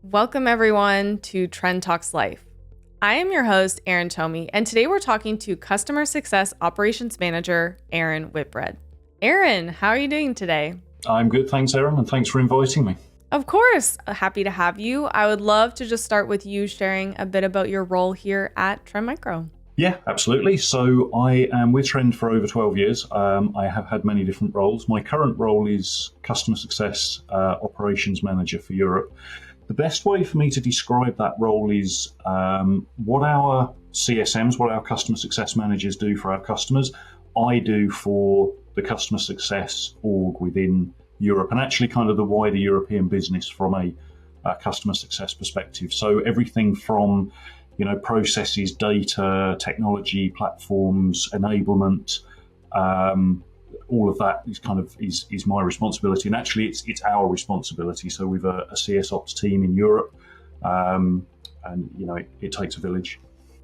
Welcome everyone to Trend Talks Life. I am your host, Erin Tomie, and today we're talking to Customer Success Operations Manager, Erin Whitbread. Erin, how are you doing today? I'm good, thanks, Erin, and thanks for inviting me. Of course, happy to have you. I would love to just start with you sharing a bit about your role here at Trend Micro. Yeah, absolutely. So I am with Trend for over 12 years. I have had many different roles. My current role is Customer Success Operations Manager for Europe. The best way for me to describe that role is what our CSMs, what our customer success managers do for our customers, I do for the customer success org within Europe and actually kind of the wider European business from a customer success perspective. So everything from processes, data, technology, platforms, enablement, all of that is my responsibility, and actually it's our responsibility. So we've a CS Ops team in Europe, and it takes a village.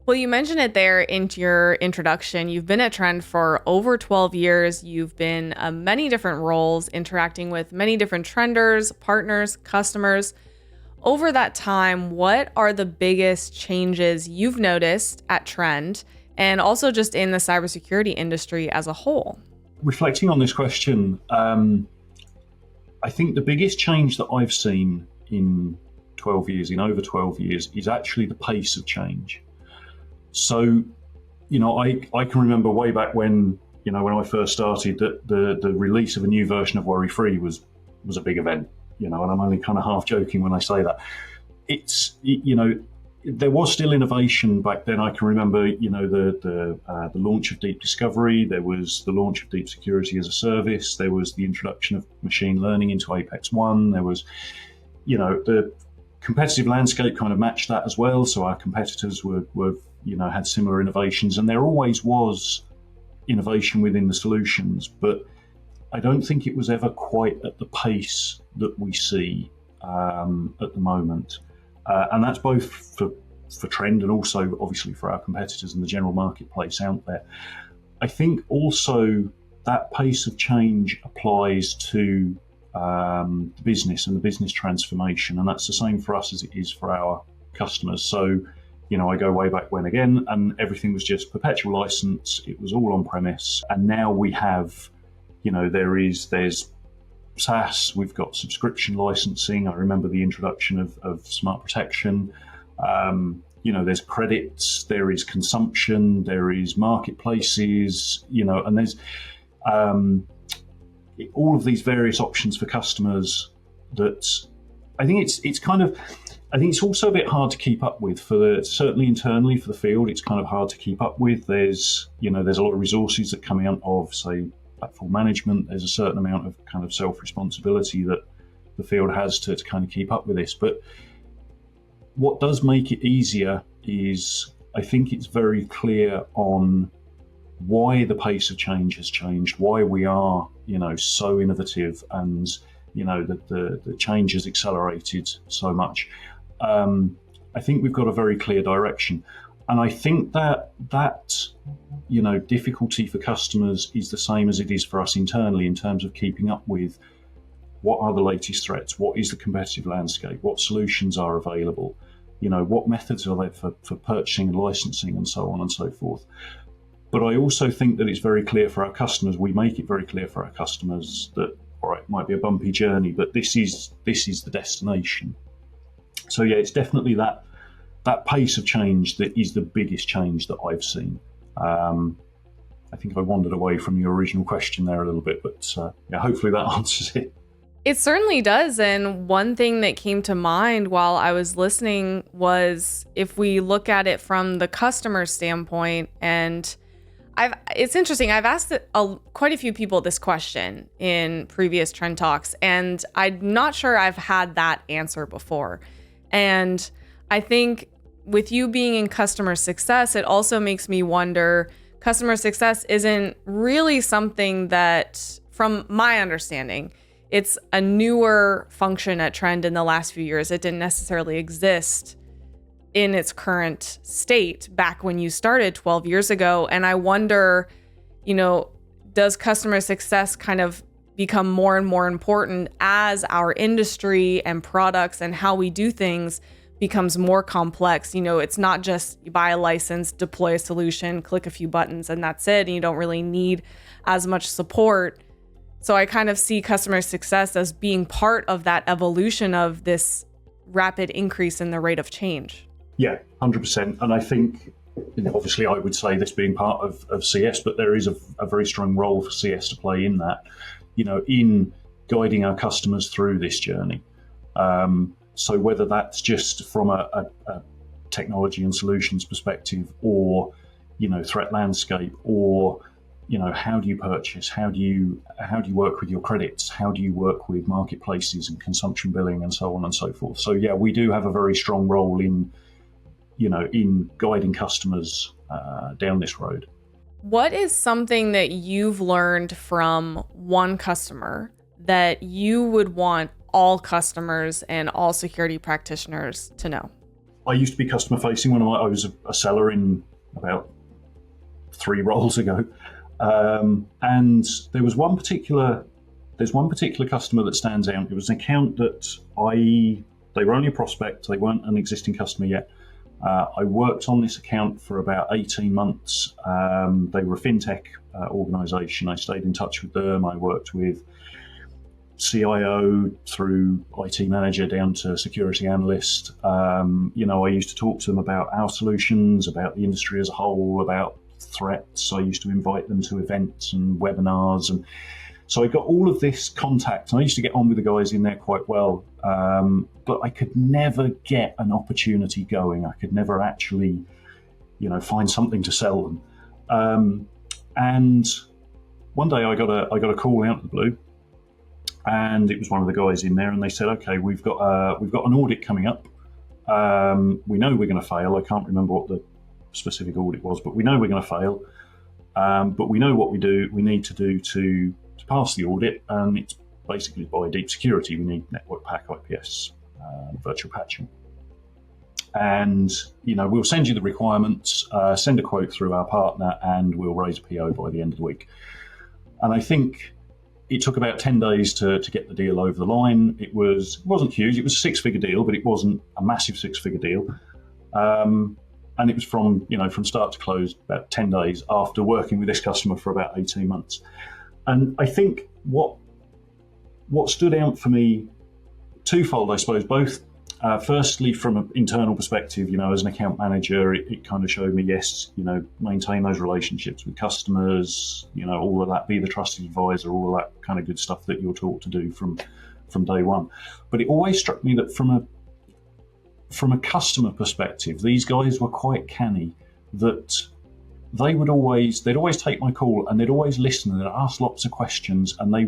Well, you mentioned it there in your introduction. You've been at Trend for over 12 years. You've been many different roles, interacting with many different trenders, partners, customers. Over that time, what are the biggest changes you've noticed at Trend and also just in the cybersecurity industry as a whole? Reflecting on this question, I think the biggest change that I've seen in over 12 years, is actually the pace of change. So, I can remember way back when I first started that the release of a new version of Worry-Free was a big event, and I'm only kind of half joking when I say that. There was still innovation back then. I can remember, the launch of Deep Discovery. There was the launch of Deep Security as a Service. There was the introduction of machine learning into Apex One. There was, the competitive landscape kind of matched that as well. So our competitors were had similar innovations, and there always was innovation within the solutions. But I don't think it was ever quite at the pace that we see at the moment. And that's both for Trend and also obviously for our competitors in the general marketplace out there. I think also that pace of change applies to the business and the business transformation, and that's the same for us as it is for our customers. So, I go way back when again, and everything was just perpetual license. It was all on premise, and now we have, there's SaaS, we've got subscription licensing. I remember the introduction of Smart Protection. There's credits, there is consumption, there is marketplaces, and there's all of these various options for customers that I think it's also a bit hard to keep up with certainly internally for the field. It's kind of hard to keep up with. There's a lot of resources that come out of, say, platform management. There's a certain amount of kind of self-responsibility that the field has to kind of keep up with this. But what does make it easier is I think it's very clear on why the pace of change has changed, why we are, so innovative, and, that the change has accelerated so much. I think we've got a very clear direction. And I think that difficulty for customers is the same as it is for us internally in terms of keeping up with what are the latest threats, what is the competitive landscape, what solutions are available, what methods are there for purchasing and licensing and so on and so forth. But I also think that it's very clear for our customers, we make it very clear for our customers that, all right, it might be a bumpy journey, but this is the destination. So yeah, it's definitely that pace of change that is the biggest change that I've seen. I think I wandered away from your original question there a little bit, but hopefully that answers it. It certainly does. And one thing that came to mind while I was listening was if we look at it from the customer standpoint, and it's interesting. I've asked quite a few people this question in previous Trend Talks, and I'm not sure I've had that answer before. And I think with you being in customer success, it also makes me wonder, customer success isn't really something that, from my understanding, it's a newer function at Trend in the last few years. It didn't necessarily exist in its current state back when you started 12 years ago. And I wonder, does customer success kind of become more and more important as our industry and products and how we do things becomes more complex. It's not just you buy a license, deploy a solution, click a few buttons, and that's it. And you don't really need as much support. So I kind of see customer success as being part of that evolution of this rapid increase in the rate of change. Yeah, 100%. And I think, obviously I would say this being part of CS, but there is a very strong role for CS to play in that, in guiding our customers through this journey. So whether that's just from a technology and solutions perspective, or, threat landscape, or, how do you purchase? How do you work with your credits? How do you work with marketplaces and consumption billing and so on and so forth? So yeah, we do have a very strong role in guiding customers down this road. What is something that you've learned from one customer that you would want all customers and all security practitioners to know? I used to be customer facing when I was a seller in about 3 roles ago. And there's one particular customer that stands out. It was an account that they were only a prospect. They weren't an existing customer yet. I worked on this account for about 18 months. They were a fintech organization. I stayed in touch with them. I worked with CIO through IT manager down to security analyst. I used to talk to them about our solutions, about the industry as a whole, about threats. I used to invite them to events and webinars. And so I got all of this contact, and I used to get on with the guys in there quite well. But I could never get an opportunity going. I could never actually, find something to sell them. And one day I got a call out of the blue, and it was one of the guys in there, and they said, "Okay, we've got an audit coming up. We know we're going to fail. I can't remember what the specific audit was, but we know we're going to fail. But we know what we need to do to pass the audit, and it's basically by deep security. We need network pack, IPS, virtual patching. And, we'll send you the requirements, send a quote through our partner, and we'll raise a PO by the end of the week." And I think it took about 10 days to get the deal over the line. It wasn't huge. It was a 6-figure deal, but it wasn't a massive 6-figure deal. And it was from start to close about 10 days after working with this customer for about 18 months. And I think what stood out for me, twofold, I suppose, both firstly from an internal perspective, as an account manager, it kind of showed me, yes, maintain those relationships with customers, all of that, be the trusted advisor, all of that kind of good stuff that you're taught to do from day one. But it always struck me that from a customer perspective, these guys were quite canny, that they'd always take my call, and they'd always listen, and they'd ask lots of questions, and they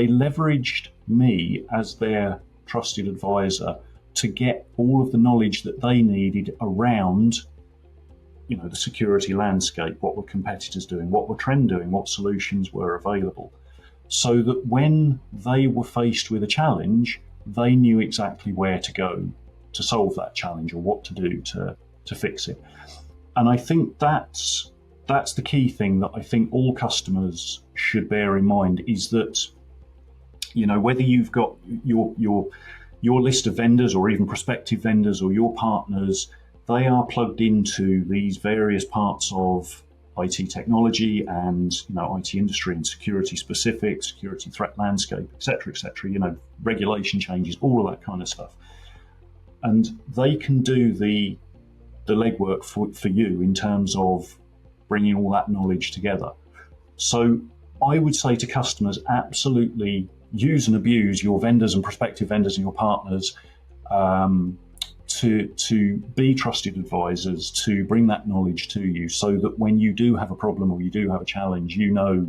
leveraged me as their trusted advisor to get all of the knowledge that they needed around, the security landscape, what were competitors doing, what were trend doing, what solutions were available, so that when they were faced with a challenge, they knew exactly where to go to solve that challenge, or what to do to fix it. And I think that's the key thing that I think all customers should bear in mind, is that, whether you've got your list of vendors, or even prospective vendors, or your partners, they are plugged into these various parts of IT technology and IT industry and security specific, security threat landscape, etc., regulation changes, all of that kind of stuff. And they can do the legwork for you in terms of bringing all that knowledge together. So I would say to customers, absolutely use and abuse your vendors and prospective vendors and your partners to be trusted advisors, to bring that knowledge to you, so that when you do have a problem or you do have a challenge, you know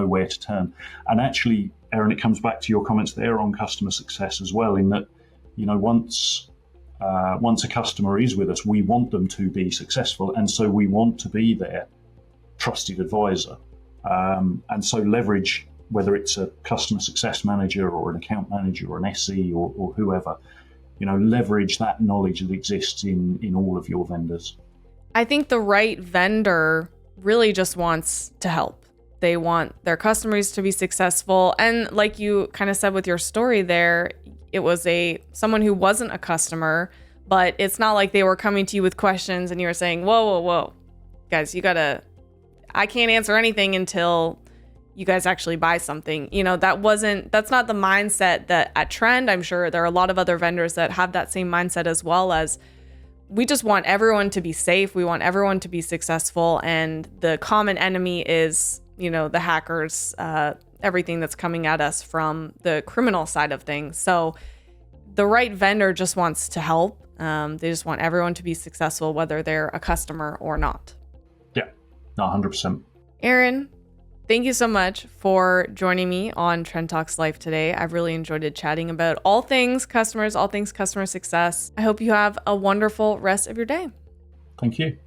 where to turn. And actually, Erin, it comes back to your comments there on customer success as well, in that, once a customer is with us, we want them to be successful, and so we want to be their trusted advisor. And so leverage, whether it's a customer success manager or an account manager or an SE or whoever, leverage that knowledge that exists in all of your vendors. I think the right vendor really just wants to help. They want their customers to be successful. And like you kind of said with your story there, it was someone who wasn't a customer, but it's not like they were coming to you with questions and you were saying, whoa, guys, I can't answer anything until you guys actually buy something. That's not the mindset that at Trend. I'm sure there are a lot of other vendors that have that same mindset, as well as we just want everyone to be safe. We want everyone to be successful. And the common enemy is, the hackers, everything that's coming at us from the criminal side of things. So the right vendor just wants to help. They just want everyone to be successful, whether they're a customer or not. Yeah, 100%. Erin, thank you so much for joining me on Trend Talks Life today. I've really enjoyed chatting about all things customers, all things customer success. I hope you have a wonderful rest of your day. Thank you.